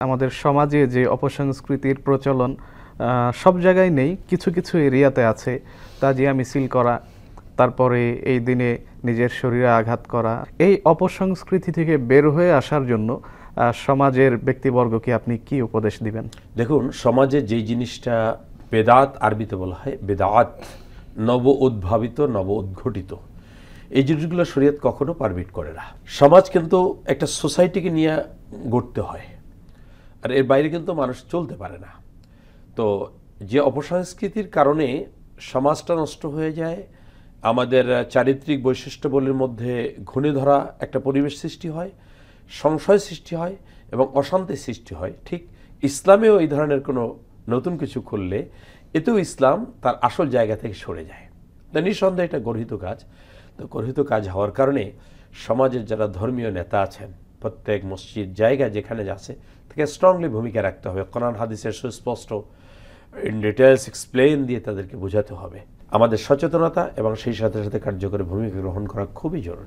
আমাদের সমাজে যে অপসংস্কৃতির প্রচলন সব জায়গায় নেই, কিছু কিছু এরিয়াতে আছে। তাজিয়া মিছিল করা, তারপরে এই দিনে নিজের শরীরে আঘাত করা, এই অপসংস্কৃতি থেকে বের হয়ে আসার জন্য সমাজের ব্যক্তিবর্গকে আপনি কি উপদেশ দিবেন? দেখুন, সমাজে যেই জিনিসটা বেদাত আরবিতে বলা হয় বেদাত, নব উদ্ভাবিত, নব উদ্ঘটিত, এই জিনিসগুলো শরীয়ত কখনো পারমিট করে না। সমাজ কিন্তু একটা সোসাইটিকে নিয়ে গড়তে হয়, আর এর বাইরে কিন্তু মানুষ চলতে পারে না। তো যে অপসংস্কৃতির কারণে সমাজটা নষ্ট হয়ে যায়, আমাদের চারিত্রিক বৈশিষ্ট্যবলীর মধ্যে ঘুণে ধরা একটা পরিবেশ সৃষ্টি হয়, সংশয় সৃষ্টি হয় এবং অশান্তি সৃষ্টি হয়। ঠিক ইসলামেও এই ধরনের কোনো নতুন কিছু করলে এতেও ইসলাম তার আসল জায়গা থেকে সরে যায়। তা নিঃসন্দেহে এটা গর্হিত কাজ। তো গর্হিত কাজ হওয়ার কারণে সমাজের যারা ধর্মীয় নেতা আছেন, প্রত্যেক মসজিদ জায়গা যেখানে আছে তাকে স্ট্রংলি ভূমিকা রাখতে হবে। কোরআন হাদিসের সুস্পষ্ট ইন ডিটেলস এক্সপ্লেইন দিয়ে তাদেরকে বোঝাতে হবে। আমাদের সচেতনতা এবং সেই সাথে সাথে কার্যকরী ভূমিকা গ্রহণ করা খুবই জরুরি।